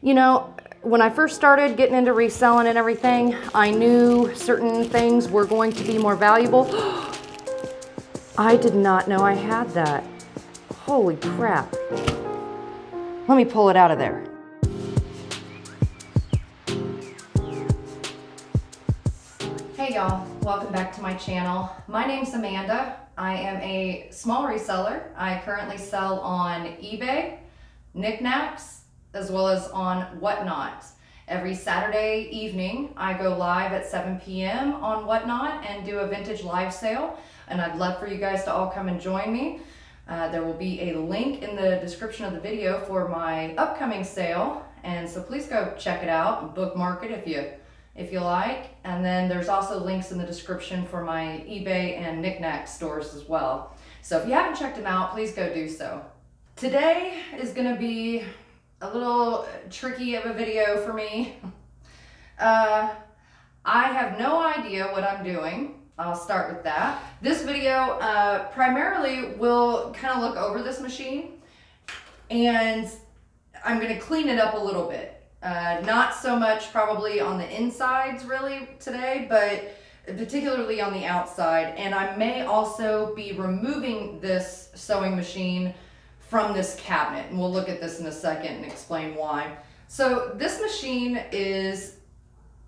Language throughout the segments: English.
You know, when I first started getting into reselling and everything, I knew certain things were going to be more valuable. I did not know I had that. Holy crap. Let me pull it out of there. Hey y'all, welcome back to my channel. My name's Amanda. I am a small reseller. I currently sell on eBay, Niknax, as well as on Whatnot. Every Saturday evening, I go live at 7 p.m. on Whatnot and do a vintage live sale. And I'd love for you guys to all come and join me. There will be a link in the description of the video for my upcoming sale. And so please go check it out and bookmark it if you like. And then there's also links in the description for my eBay and Niknax stores as well. So if you haven't checked them out, please go do so. Today is gonna be a little tricky of a video for me. I have no idea what I'm doing. I'll start with that. This video primarily will kind of look over this machine, and I'm gonna clean it up a little bit. Not so much probably on the insides really today, but particularly on the outside. And I may also be removing this sewing machine from this cabinet, and we'll look at this in a second and explain why. So this machine is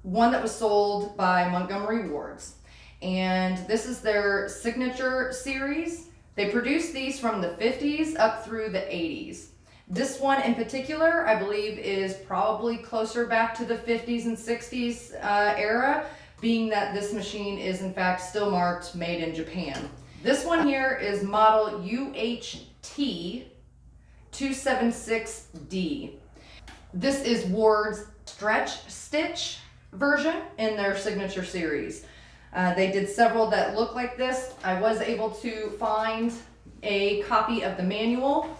one that was sold by Montgomery Wards, and this is their signature series. They produced these from the 50s up through the 80s. This one in particular, I believe, is probably closer back to the 50s and 60s era, being that this machine is in fact still marked made in Japan. This one here is model UHT 276D. This is Ward's stretch stitch version in their signature series. They did several that look like this. I was able to find a copy of the manual.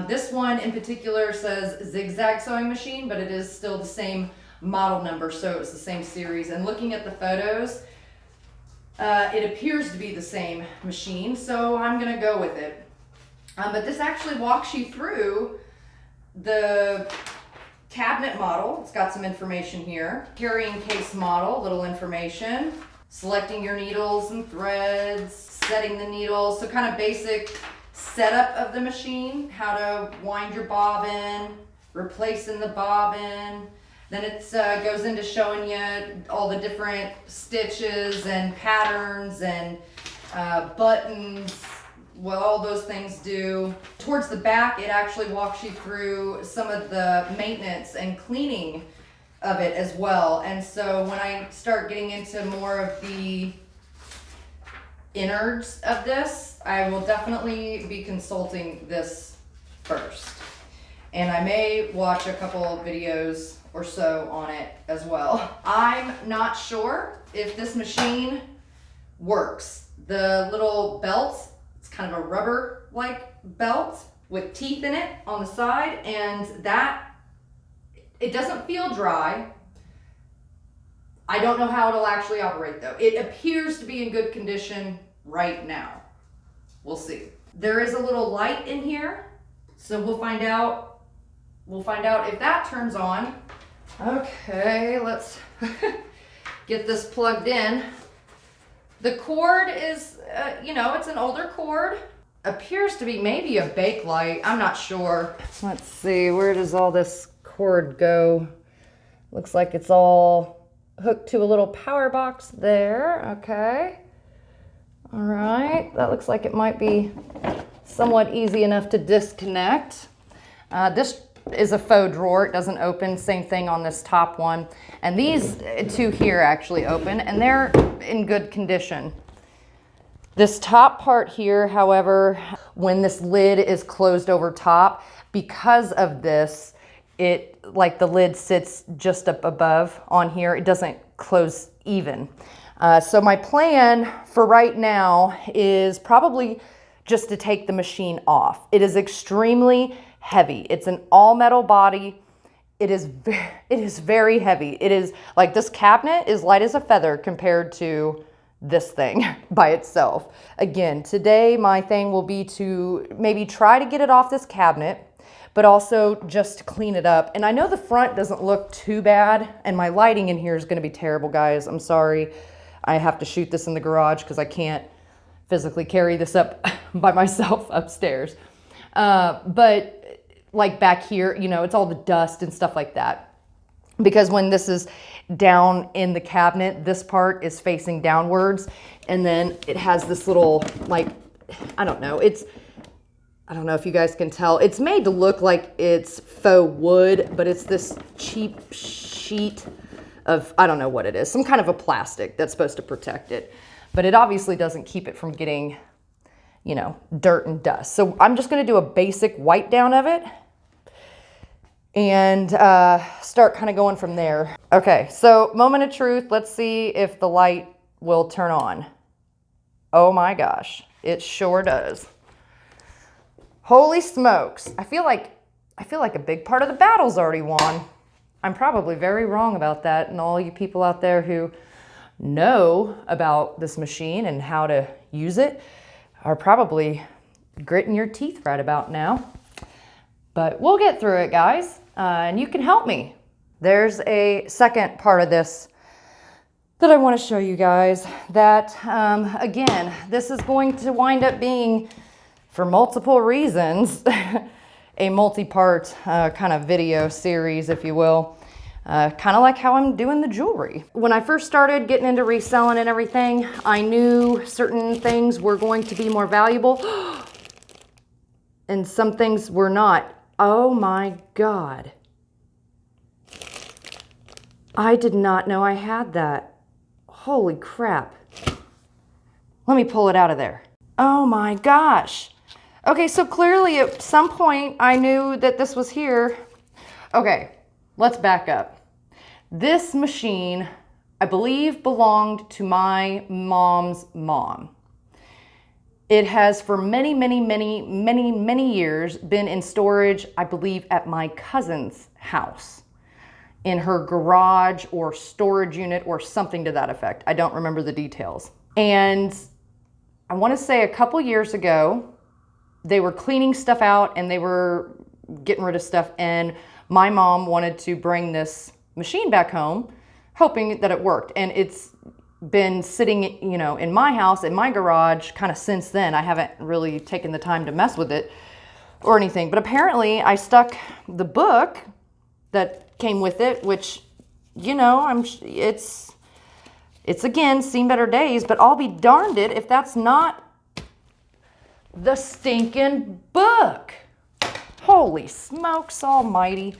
This one in particular says zigzag sewing machine, but it is still the same model number, so it's the same series. And looking at the photos, it appears to be the same machine, so I'm gonna go with it. But this actually walks you through the cabinet model. It's got some information here. Carrying case model, little information. Selecting your needles and threads, setting the needles, so kind of basic setup of the machine, how to wind your bobbin, replacing the bobbin. Then it goes into showing you all the different stitches and patterns and buttons, what all those things do. Towards the back, it actually walks you through some of the maintenance and cleaning of it as well. And so when I start getting into more of the innards of this, I will definitely be consulting this first. And I may watch a couple videos or so on it as well. I'm not sure if this machine works. The little belt, it's kind of a rubber-like belt with teeth in it on the side, and that, it doesn't feel dry. I don't know how it'll actually operate though. It appears to be in good condition right now. We'll see. There is a little light in here, so we'll find out if that turns on. Okay, let's get this plugged in. The cord is, you know, it's an older cord. Appears to be maybe a bake light. I'm not sure. Let's see, where does all this cord go? Looks like it's all hooked to a little power box there. Okay. All right, that looks like it might be somewhat easy enough to disconnect. This is a faux drawer, it doesn't open. Same thing on this top one. And these two here actually open, and they're in good condition. This top part here, however, when this lid is closed over top, because of this, it, like the lid sits just up above on here, it doesn't close even. So my plan for right now is probably just to take the machine off. It is extremely heavy. It's an all metal body. It is very heavy. It is like, this cabinet is light as a feather compared to this thing by itself. Again, today my thing will be to maybe try to get it off this cabinet, but also just to clean it up. And I know the front doesn't look too bad, and my lighting in here is going to be terrible, guys. I'm sorry. I have to shoot this in the garage because I can't physically carry this up by myself upstairs. But like back here, you know, it's all the dust and stuff like that. Because when this is down in the cabinet, this part is facing downwards, and then it has this little, like, I don't know if you guys can tell. It's made to look like it's faux wood, but it's this cheap sheet of, I don't know what it is, some kind of a plastic that's supposed to protect it. But it obviously doesn't keep it from getting, you know, dirt and dust. So I'm just going to do a basic wipe down of it and start kind of going from there. Okay, so moment of truth. Let's see if the light will turn on. Oh my gosh, it sure does. Holy smokes. I feel like a big part of the battle's already won. I'm probably very wrong about that, and all you people out there who know about this machine and how to use it are probably gritting your teeth right about now. But we'll get through it, guys, and you can help me. There's a second part of this that I want to show you guys that, again, this is going to wind up being, for multiple reasons, a multi-part kind of video series, if you will. Kind of like how I'm doing the jewelry. When I first started getting into reselling and everything, I knew certain things were going to be more valuable and some things were not. Oh my God. I did not know I had that. Holy crap. Let me pull it out of there. Oh my gosh. Okay, so clearly at some point I knew that this was here. Okay, let's back up. This machine, I believe, belonged to my mom's mom. It has for many, many, many, many, many years been in storage, I believe, at my cousin's house, in her garage or storage unit or something to that effect. I don't remember the details. And I want to say a couple years ago, they were cleaning stuff out and they were getting rid of stuff, and my mom wanted to bring this machine back home, hoping that it worked. And it's been sitting, you know, in my house, in my garage, kind of since then. I haven't really taken the time to mess with it or anything. But apparently I stuck the book that came with it, which, you know, it's again seen better days, but I'll be darned it if that's not the stinking book. Holy smokes almighty.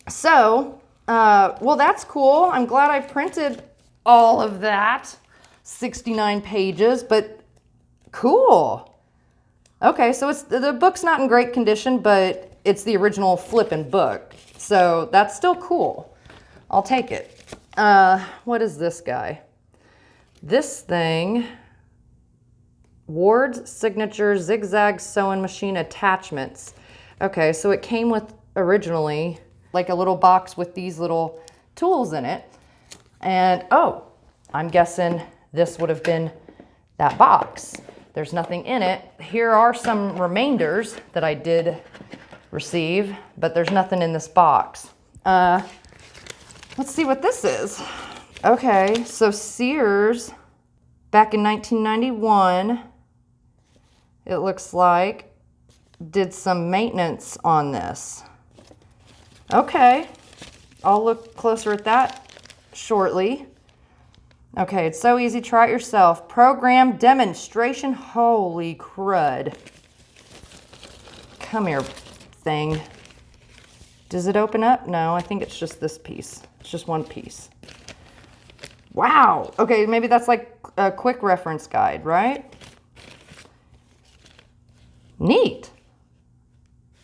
So, well, that's cool. I'm glad I printed all of that. 69 pages, but cool. Okay, so the book's not in great condition, but it's the original flippin' book. So that's still cool. I'll take it. What is this guy? This thing, Wards Signature Zigzag Sewing Machine Attachments. Okay, so it came with originally like a little box with these little tools in it. And oh, I'm guessing this would have been that box. There's nothing in it. Here are some remainders that I did receive, but there's nothing in this box. Let's see what this is. Okay, so Sears, back in 1991, it looks like, did some maintenance on this. Okay, I'll look closer at that shortly. Okay, it's so easy, try it yourself. Program demonstration, holy crud. Come here, thing. Does it open up? No, I think it's just this piece. It's just one piece. Wow, okay, maybe that's like a quick reference guide, right? Neat.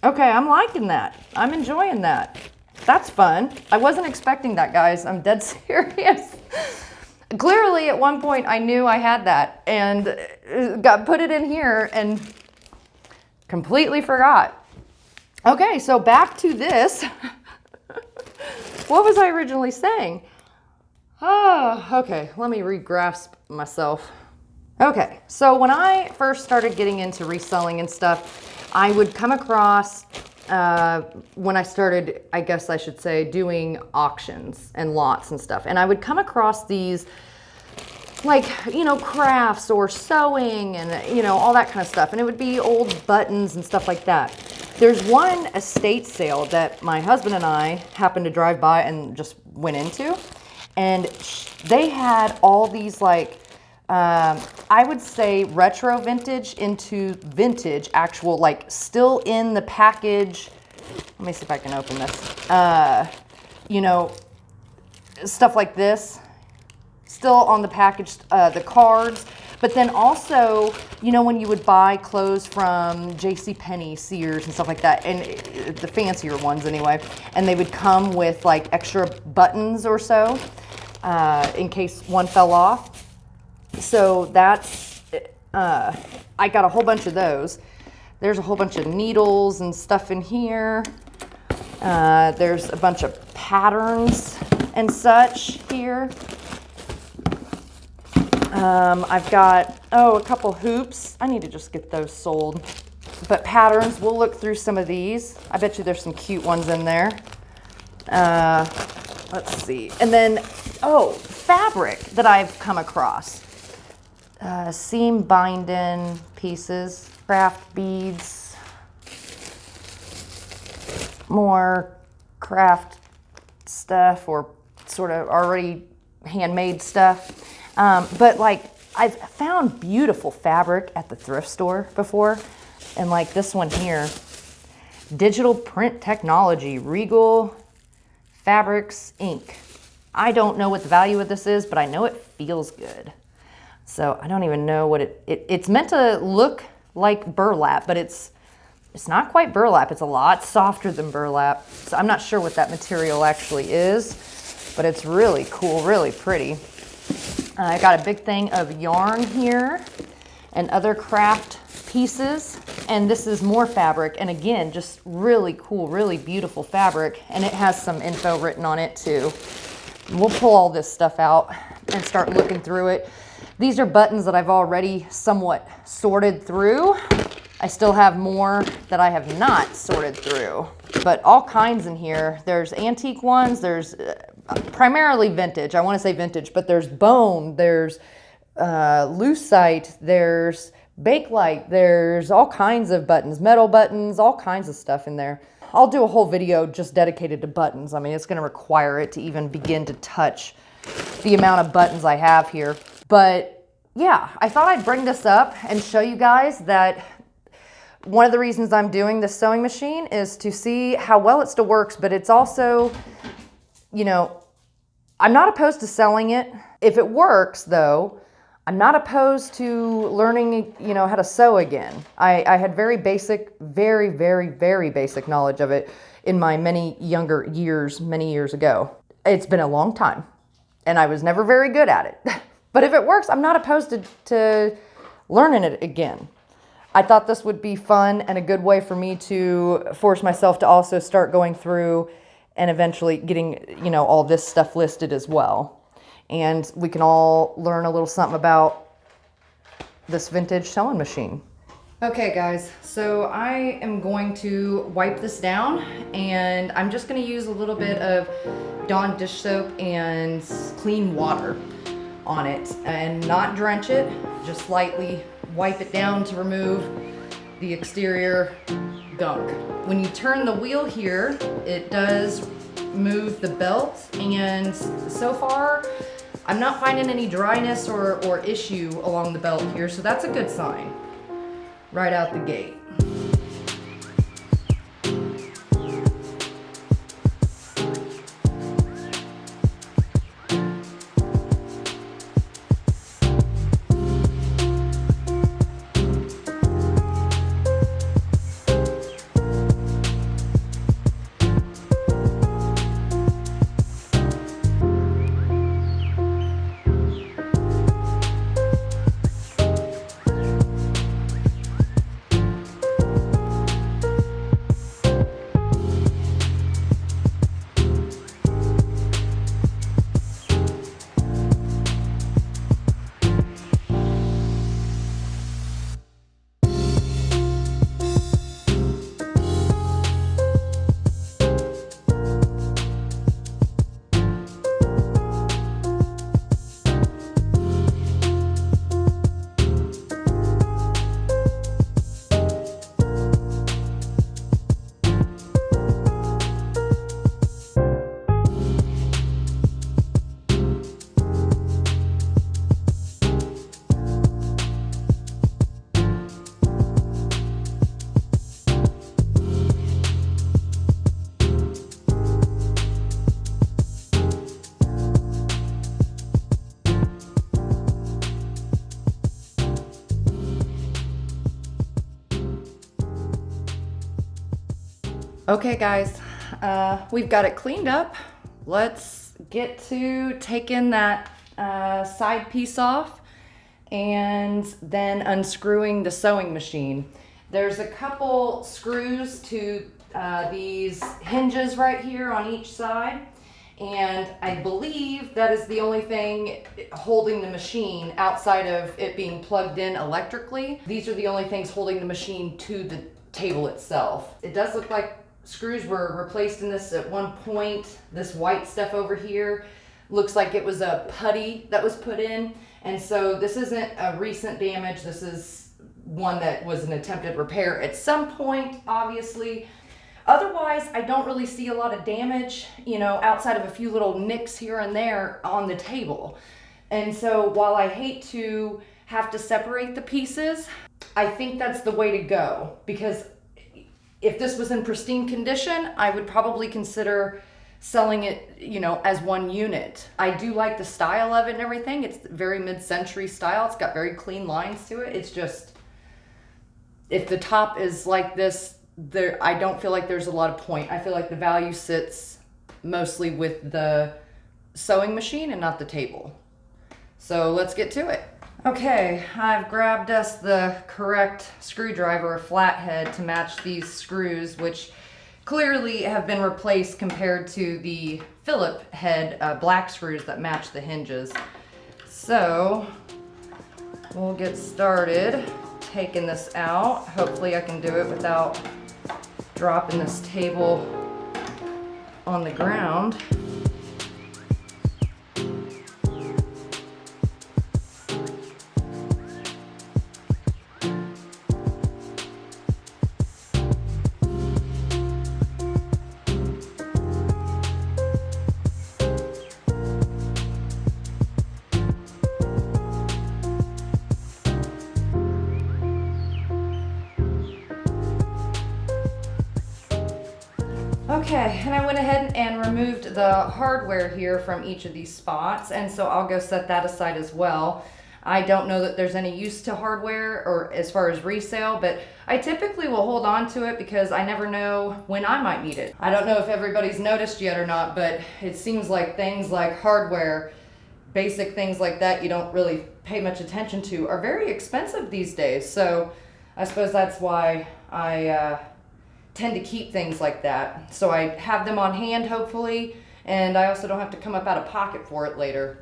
Okay, I'm liking that. I'm enjoying that. That's fun. I wasn't expecting that, guys. I'm dead serious. Clearly, at one point, I knew I had that and put it in here and completely forgot. Okay, so back to this. What was I originally saying? Oh, okay, let me re-grasp myself. Okay, so when I first started getting into reselling and stuff, I would come across, when I started, I guess I should say, doing auctions and lots and stuff. And I would come across these, like, you know, crafts or sewing and, you know, all that kind of stuff. And it would be old buttons and stuff like that. There's one estate sale that my husband and I happened to drive by and just went into. And they had all these, like, I would say retro vintage into vintage, actual, like, still in the package. Let me see if I can open this. You know, stuff like this, still on the package, the cards. But then also, you know, when you would buy clothes from JCPenney, Sears, and stuff like that, and the fancier ones anyway, and they would come with like extra buttons or so, in case one fell off. So that's, I got a whole bunch of those. There's a whole bunch of needles and stuff in here. There's a bunch of patterns and such here. I've got, a couple hoops. I need to just get those sold. But patterns, we'll look through some of these. I bet you there's some cute ones in there. Let's see. And then, fabric that I've come across. Seam binding pieces, craft beads, more craft stuff or sort of already handmade stuff. But like, I've found beautiful fabric at the thrift store before. And like this one here, digital print technology, Regal Fabrics Inc. I don't know what the value of this is, but I know it feels good. So I don't even know what it's meant to look like burlap, but it's not quite burlap. It's a lot softer than burlap. So I'm not sure what that material actually is, but it's really cool, really pretty. I got a big thing of yarn here and other craft pieces. And this is more fabric. And again, just really cool, really beautiful fabric. And it has some info written on it too. We'll pull all this stuff out and start looking through it. These are buttons that I've already somewhat sorted through. I still have more that I have not sorted through, but all kinds in here. There's antique ones, there's primarily vintage. I want to say vintage, but there's bone, there's lucite, there's bakelite, there's all kinds of buttons, metal buttons, all kinds of stuff in there. I'll do a whole video just dedicated to buttons. I mean, it's going to require it to even begin to touch the amount of buttons I have here. But yeah, I thought I'd bring this up and show you guys that one of the reasons I'm doing this sewing machine is to see how well it still works, but it's also, you know, I'm not opposed to selling it. If it works though, I'm not opposed to learning, you know, how to sew again. I had very basic, very, very, very basic knowledge of it in my many younger years, many years ago. It's been a long time and I was never very good at it. But if it works, I'm not opposed to learning it again. I thought this would be fun and a good way for me to force myself to also start going through and eventually getting, you know, all this stuff listed as well. And we can all learn a little something about this vintage sewing machine. Okay guys, so I am going to wipe this down and I'm just gonna use a little bit of Dawn dish soap and clean water on it and not drench it, just lightly wipe it down to remove the exterior gunk. When you turn the wheel here, it does move the belt, and so far I'm not finding any dryness or issue along the belt here, so that's a good sign right out the gate. Okay guys, we've got it cleaned up. Let's get to taking that side piece off and then unscrewing the sewing machine. There's a couple screws to these hinges right here on each side, and I believe that is the only thing holding the machine outside of it being plugged in electrically. These are the only things holding the machine to the table itself. It does look like screws were replaced in this at one point. This white stuff over here looks like it was a putty that was put in, and so this isn't a recent damage. This is one that was an attempted repair at some point, obviously. Otherwise, I don't really see a lot of damage, you know, outside of a few little nicks here and there on the table. And so while I hate to have to separate the pieces, I think that's the way to go, because if this was in pristine condition, I would probably consider selling it, you know, as one unit. I do like the style of it and everything. It's very mid-century style. It's got very clean lines to it. It's just, if the top is like this, I don't feel like there's a lot of point. I feel like the value sits mostly with the sewing machine and not the table. So let's get to it. Okay, I've grabbed us the correct screwdriver, a flathead, to match these screws, which clearly have been replaced compared to the Phillip head black screws that match the hinges. So we'll get started taking this out. Hopefully I can do it without dropping this table on the ground. Okay, and I went ahead and removed the hardware here from each of these spots, and so I'll go set that aside as well. I don't know that there's any use to hardware or as far as resale, but I typically will hold on to it because I never know when I might need it. I don't know if everybody's noticed yet or not, but it seems like things like hardware, basic things like that you don't really pay much attention to, are very expensive these days. So I suppose that's why I tend to keep things like that. So I have them on hand, hopefully, and I also don't have to come up out of pocket for it later.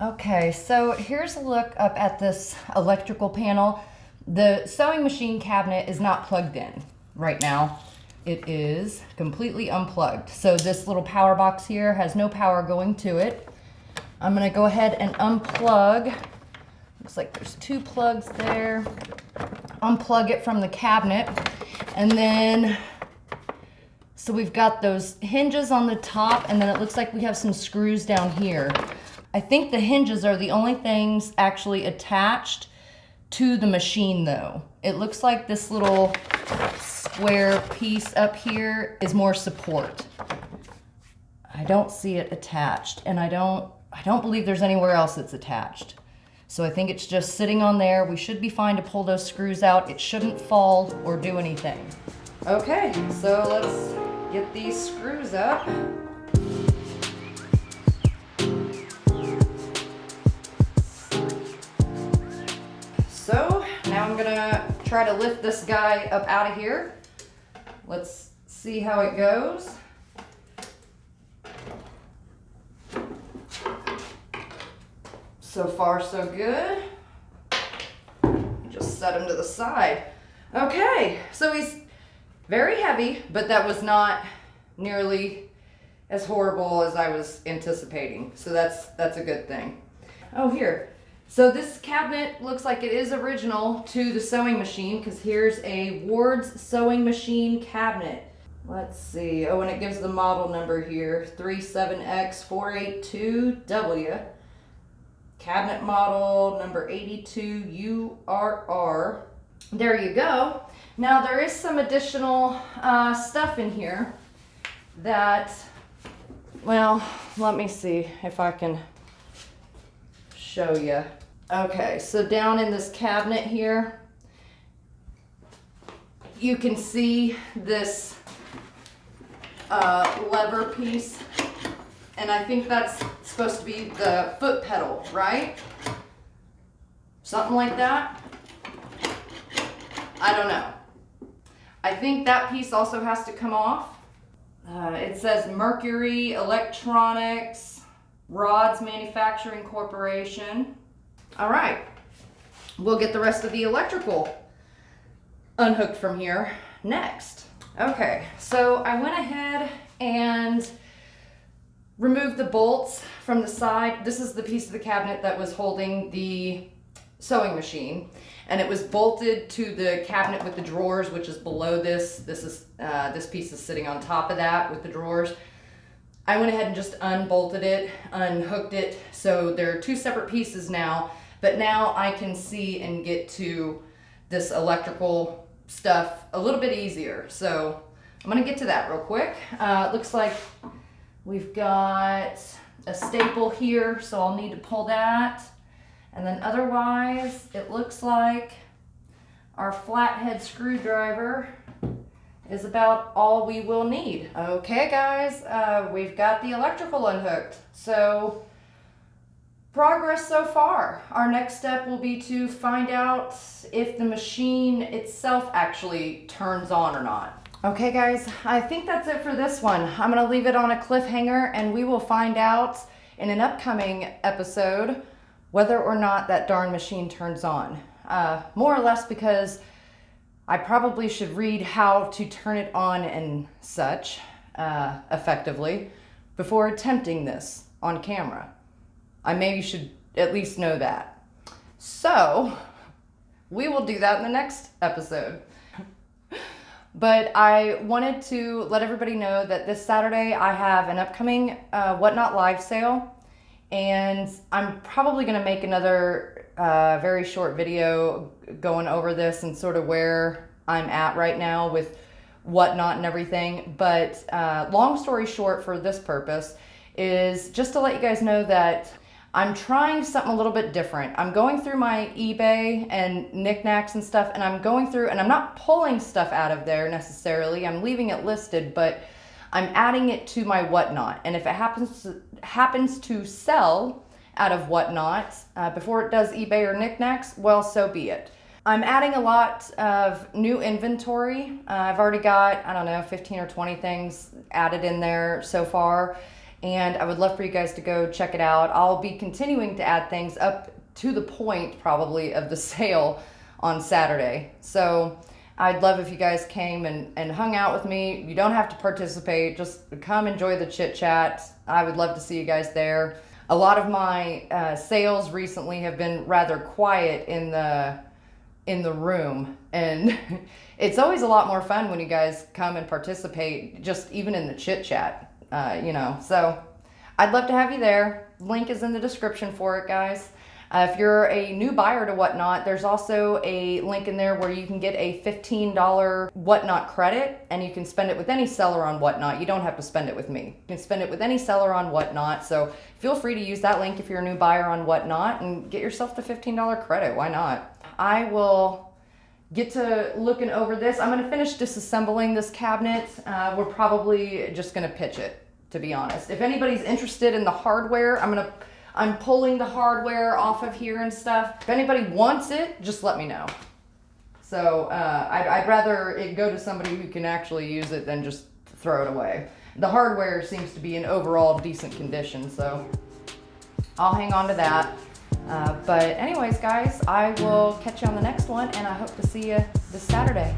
Okay, so here's a look up at this electrical panel. The sewing machine cabinet is not plugged in right now. It is completely unplugged. So this little power box here has no power going to it. I'm gonna go ahead and unplug. Looks like there's 2 plugs there. Unplug it from the cabinet. And then, so we've got those hinges on the top, and then it looks like we have some screws down here. I think the hinges are the only things actually attached to the machine though. It looks like this little square piece up here is more support. I don't see it attached, and I don't believe there's anywhere else it's attached. So I think it's just sitting on there. We should be fine to pull those screws out. It shouldn't fall or do anything. Okay, so let's get these screws up. So now I'm gonna try to lift this guy up out of here. Let's see how it goes. So far, so good. Just set him to the side. Okay, so he's very heavy, but that was not nearly as horrible as I was anticipating. So that's a good thing. Oh, here. So this cabinet looks like it is original to the sewing machine, because here's a Wards sewing machine cabinet. Let's see. Oh, and it gives the model number here, 37X482W. Cabinet model number 82 URR. There you go. Now there is some additional stuff in here that, well, let me see if I can show you. Okay, so down in this cabinet here, you can see this lever piece, and I think that's supposed to be the foot pedal, right? Something like that. I don't know. I think that piece also has to come off. It says Mercury Electronics Rods Manufacturing Corporation. All right, we'll get the rest of the electrical unhooked from here next. Okay, so I went ahead and removed the bolts from the side. This is the piece of the cabinet that was holding the sewing machine, and it was bolted to the cabinet with the drawers, which is below this. This piece is sitting on top of that with the drawers. I went ahead and just unbolted it, unhooked it, so there are two separate pieces now, but now I can see and get to this electrical stuff a little bit easier. So I'm gonna get to that real quick. It looks like we've got a staple here, so I'll need to pull that. And then otherwise, it looks like our flathead screwdriver is about all we will need. Okay guys, we've got the electrical unhooked. So progress so far. Our next step will be to find out if the machine itself actually turns on or not. Okay guys, I think that's it for this one. I'm gonna leave it on a cliffhanger, and we will find out in an upcoming episode whether or not that darn machine turns on. More or less because I probably should read how to turn it on and such effectively before attempting this on camera. I maybe should at least know that. So we will do that in the next episode. But I wanted to let everybody know that this Saturday I have an upcoming Whatnot live sale. And I'm probably going to make another very short video going over this and sort of where I'm at right now with Whatnot and everything. But long story short for this purpose is just to let you guys know that I'm trying something a little bit different. I'm going through my eBay and Niknax and stuff, and I'm going through, and I'm not pulling stuff out of there necessarily. I'm leaving it listed, but I'm adding it to my Whatnot, and if it happens to sell out of Whatnot before it does eBay or Niknax, well, so be it. I'm adding a lot of new inventory. I've already got, I don't know, 15 or 20 things added in there so far, and I would love for you guys to go check it out. I'll be continuing to add things up to the point probably of the sale on Saturday. So I'd love if you guys came and hung out with me. You don't have to participate, just come enjoy the chit chat. I would love to see you guys there. A lot of my sales recently have been rather quiet in the room, and it's always a lot more fun when you guys come and participate, just even in the chit chat, you know. So I'd love to have you there. Link is in the description for it, guys. If you're a new buyer to Whatnot, there's also a link in there where you can get a $15 Whatnot credit, and you can spend it with any seller on Whatnot. You don't have to spend it with me. You can spend it with any seller on Whatnot, so feel free to use that link if you're a new buyer on Whatnot and get yourself the $15 credit. Why not? I will get to looking over this. I'm going to finish disassembling this cabinet. We're probably just going to pitch it, to be honest. If anybody's interested in the hardware, I'm pulling the hardware off of here and stuff. If anybody wants it, just let me know. So I'd rather it go to somebody who can actually use it than just throw it away. The hardware seems to be in overall decent condition, so I'll hang on to that. But anyways, guys, I will catch you on the next one, and I hope to see you this Saturday.